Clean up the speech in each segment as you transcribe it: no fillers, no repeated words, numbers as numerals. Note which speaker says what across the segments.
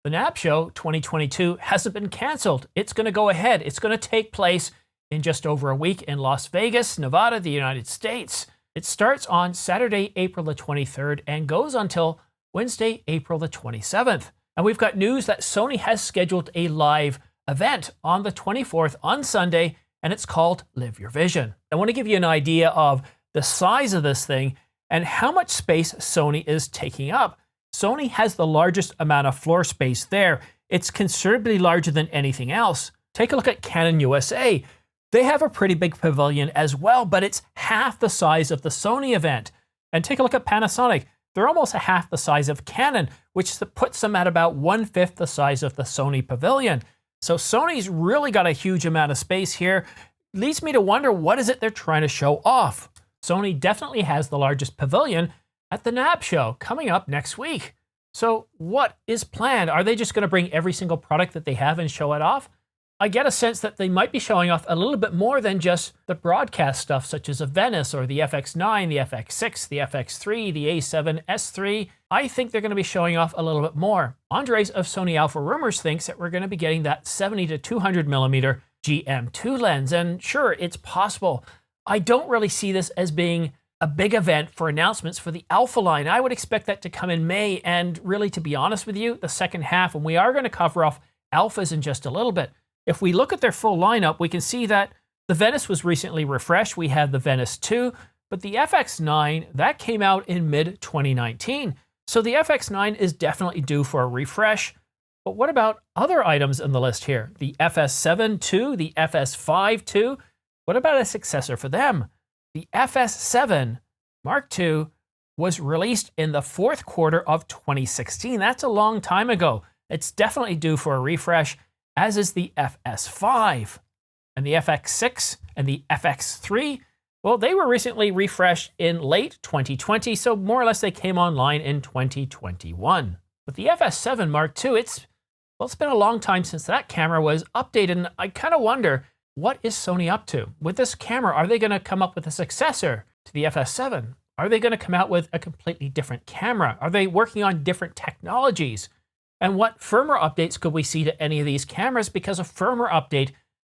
Speaker 1: The NAB Show 2022 hasn't been canceled. It's going to go ahead. It's going to take place in just over a week in Las Vegas, Nevada, the United States. It starts on Saturday, April the 23rd and goes until Wednesday, April the 27th. And we've got news that Sony has scheduled a live event on the 24th on Sunday, and it's called Live Your Vision. I want to give you an idea of the size of this thing and how much space Sony is taking up. Sony has the largest amount of floor space there. It's considerably larger than anything else. Take a look at Canon USA. They have a pretty big pavilion as well, but it's half the size of the Sony event. And take a look at Panasonic. They're almost half the size of Canon, which puts them at about 1/5 the size of the Sony pavilion. So Sony's really got a huge amount of space here. Leads me to wonder, what is it they're trying to show off? Sony definitely has the largest pavilion at the NAB Show coming up next week. So what is planned? Are they just going to bring every single product that they have and show it off? I get a sense that they might be showing off a little bit more than just the broadcast stuff, such as a Venice or the FX9, the FX6, the FX3, the A7S3. I think they're going to be showing off a little bit more. Andres of Sony Alpha Rumors thinks that we're going to be getting that 70 to 200 millimeter GM2 lens. And sure, it's possible. I don't really see this as being a big event for announcements for the Alpha line. I would expect that to come in May, and really, to be honest with you, the second half, and we are going to cover off Alphas in just a little bit. If we look at their full lineup, we can see that the Venice was recently refreshed. We have the Venice 2, but the FX9, that came out in mid-2019. So the FX9 is definitely due for a refresh. But what about other items in the list here? The FS7 II, the FS5 II. What about a successor for them? The FS7 Mark II was released in the fourth quarter of 2016. That's a long time ago. It's definitely due for a refresh, as is the FS5. And the FX6 and the FX3, well, they were recently refreshed in late 2020, so more or less they came online in 2021. But the FS7 Mark II, it's been a long time since that camera was updated, and I kind of wonder, what is Sony up to? With this camera, are they going to come up with a successor to the FS7? Are they going to come out with a completely different camera? Are they working on different technologies? And what firmware updates could we see to any of these cameras? Because a firmware update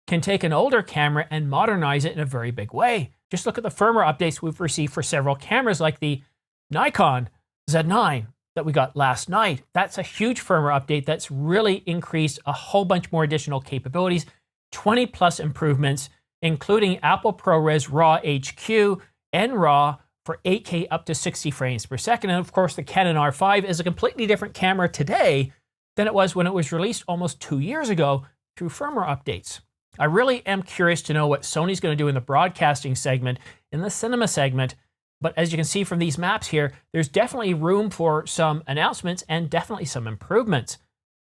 Speaker 1: can take an older camera and modernize it in a very big way. Just look at the firmware updates we've received for several cameras, like the Nikon Z9 that we got last night. That's a huge firmware update that's really increased a whole bunch more additional capabilities, 20 plus improvements, including Apple ProRes RAW HQ and RAW for 8K up to 60 frames per second. And of course, the Canon R5 is a completely different camera today than it was when it was released almost 2 years ago through firmware updates. I really am curious to know what Sony's going to do in the broadcasting segment, in the cinema segment. But as you can see from these maps here, there's definitely room for some announcements and definitely some improvements.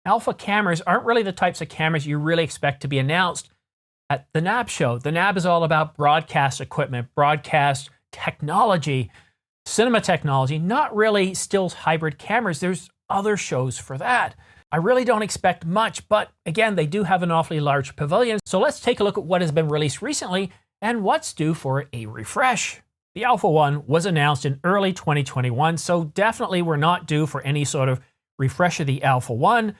Speaker 1: Alpha cameras aren't really the types of cameras you really expect to be announced at the NAB Show. The NAB is all about broadcast equipment, broadcast technology, cinema technology, not really stills hybrid cameras. There's other shows for that. I really don't expect much, but again, they do have an awfully large pavilion. So let's take a look at what has been released recently and what's due for a refresh. The Alpha 1 was announced in early 2021, so definitely we're not due for any sort of refresh of the Alpha 1.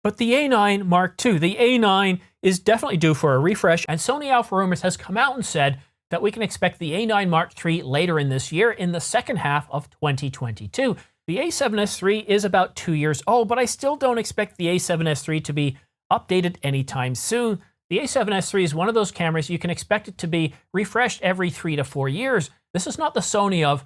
Speaker 1: But the A9 Mark II, the A9 is definitely due for a refresh, and Sony Alpha Rumors has come out and said that we can expect the A9 Mark III later in this year, in the second half of 2022. The A7S III is about 2 years old, but I still don't expect the A7S III to be updated anytime soon. The A7S III is one of those cameras you can expect it to be refreshed every 3 to 4 years. This is not the Sony of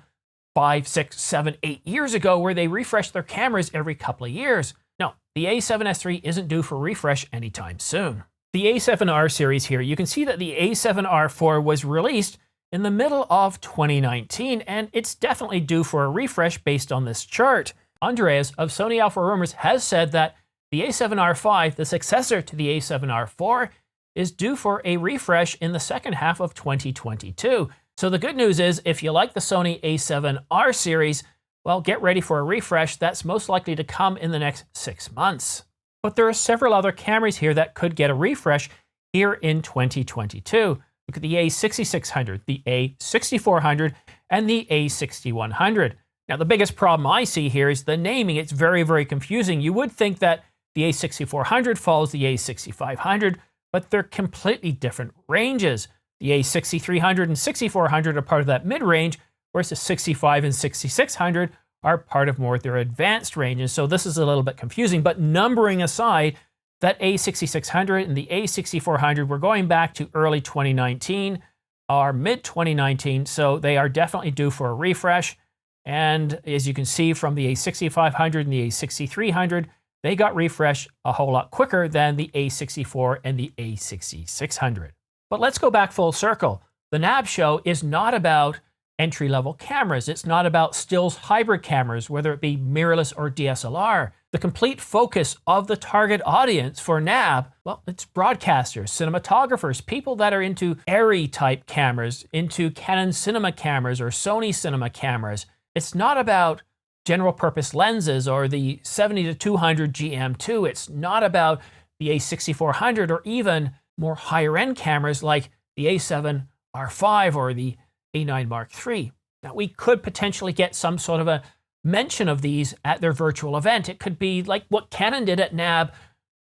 Speaker 1: 5, 6, 7, 8 years ago where they refreshed their cameras every couple of years. No, the A7S III isn't due for refresh anytime soon. The A7R series here, you can see that the A7R4 was released in the middle of 2019, and it's definitely due for a refresh based on this chart. Andreas of Sony Alpha Rumors has said that the A7R5, the successor to the A7R4, is due for a refresh in the second half of 2022. So the good news is, if you like the Sony A7R series, well, get ready for a refresh. That's most likely to come in the next 6 months. But there are several other cameras here that could get a refresh here in 2022. Look at the A6600, the A6400, and the A6100. Now, the biggest problem I see here is the naming. It's very, very confusing. You would think that The A6400 follows the A6500, but they're completely different ranges. The A6300 and 6400 are part of that mid-range, whereas the 65 and 6600 are part of more of their advanced ranges. So this is a little bit confusing, but numbering aside, that A6600 and the A6400, we're going back to early 2019 or mid 2019, so they are definitely due for a refresh. And as you can see from the A6500 and the A6300, they got refreshed a whole lot quicker than the A64 and the A6600. But let's go back full circle. The NAB Show is not about entry-level cameras. It's not about stills hybrid cameras, whether it be mirrorless or DSLR. The complete focus of the target audience for NAB, well, it's broadcasters, cinematographers, people that are into Arri type cameras, into Canon Cinema cameras or Sony Cinema cameras. It's not about general purpose lenses or the 70-200 GM2. It's not about the A6400 or even more higher end cameras like the A7 R5 or the A9 Mark III. Now, we could potentially get some sort of a mention of these at their virtual event. It could be like what Canon did at NAB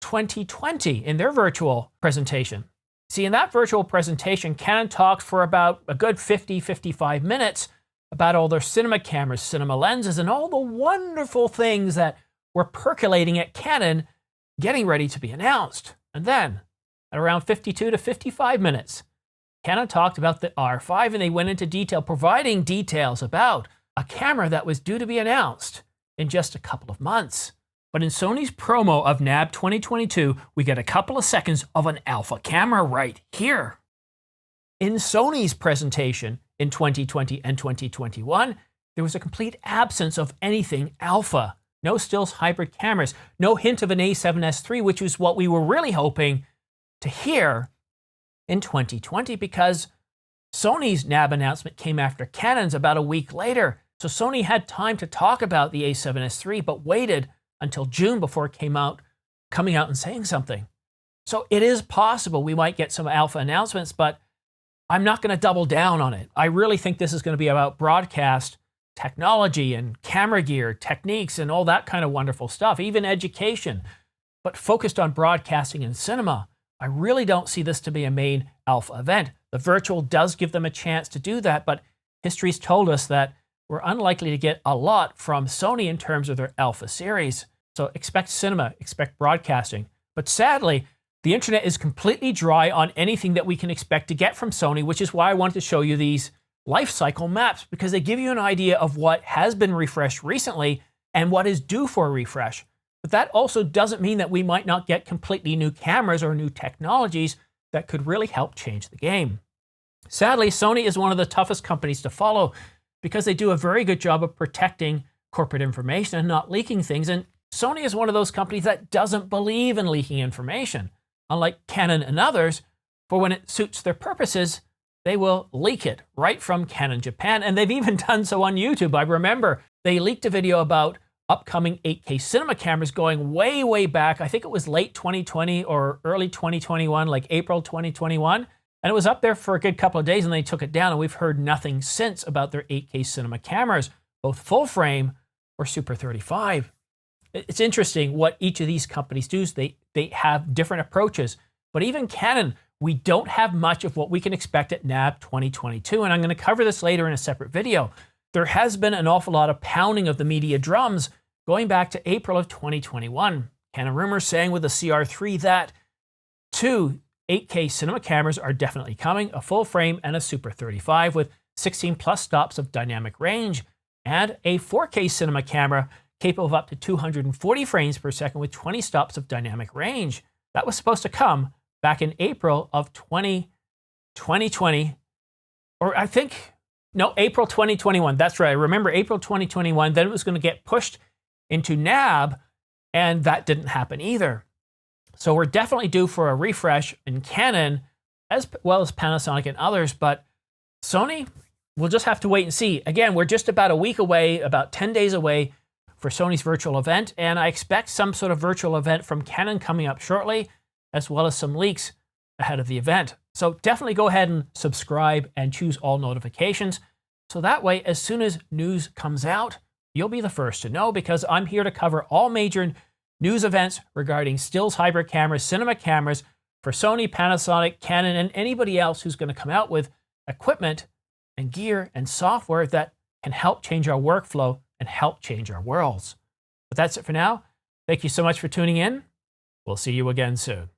Speaker 1: 2020 in their virtual presentation. See, in that virtual presentation, Canon talked for about a good 50-55 minutes about all their cinema cameras, cinema lenses, and all the wonderful things that were percolating at Canon, getting ready to be announced. And then, at around 52 to 55 minutes, Canon talked about the R5, and they went into detail, providing details about a camera that was due to be announced in just a couple of months. But in Sony's promo of NAB 2022, we get a couple of seconds of an alpha camera right here. In Sony's presentation in 2020 and 2021, there was a complete absence of anything alpha. No stills hybrid cameras, no hint of an A7S III, which was what we were really hoping to hear in 2020, because Sony's NAB announcement came after Canon's about a week later. So Sony had time to talk about the A7S III, but waited until June before it coming out and saying something. So it is possible we might get some alpha announcements, but I'm not going to double down on it. I really think this is going to be about broadcast technology and camera gear, techniques, and all that kind of wonderful stuff, even education, but focused on broadcasting and cinema. I really don't see this to be a main alpha event. The virtual does give them a chance to do that, but history's told us that we're unlikely to get a lot from Sony in terms of their alpha series. So expect cinema, expect broadcasting. But sadly, the internet is completely dry on anything that we can expect to get from Sony, which is why I wanted to show you these life cycle maps, because they give you an idea of what has been refreshed recently and what is due for a refresh. But that also doesn't mean that we might not get completely new cameras or new technologies that could really help change the game. Sadly, Sony is one of the toughest companies to follow because they do a very good job of protecting corporate information and not leaking things. And Sony is one of those companies that doesn't believe in leaking information. Unlike Canon and others, for when it suits their purposes, they will leak it right from Canon Japan. And they've even done so on YouTube. I remember they leaked a video about upcoming 8K cinema cameras going way, way back. I think it was late 2020 or early 2021, like April 2021. And it was up there for a good couple of days and they took it down. And we've heard nothing since about their 8K cinema cameras, both full frame or Super 35. It's interesting what each of these companies do. They have different approaches. But even Canon, we don't have much of what we can expect at NAB 2022. And I'm going to cover this later in a separate video. There has been an awful lot of pounding of the media drums going back to April of 2021. Canon rumors saying with the CR3 that 2 8K cinema cameras are definitely coming, a full frame and a Super 35 with 16 plus stops of dynamic range, and a 4K cinema camera capable of up to 240 frames per second with 20 stops of dynamic range. That was supposed to come back in April of 2020, or I think, no, April 2021. That's right. I remember April 2021. Then it was going to get pushed into NAB, and that didn't happen either. So we're definitely due for a refresh in Canon, as well as Panasonic and others, but Sony, we'll just have to wait and see. Again, we're just about a week away, about 10 days away for Sony's virtual event, and I expect some sort of virtual event from Canon coming up shortly, as well as some leaks ahead of the event. So definitely go ahead and subscribe and choose all notifications. So that way, as soon as news comes out, you'll be the first to know, because I'm here to cover all major news events regarding stills hybrid cameras, cinema cameras for Sony, Panasonic, Canon, and anybody else who's going to come out with equipment and gear and software that can help change our workflow and help change our worlds. But that's it for now. Thank you so much for tuning in. We'll see you again soon.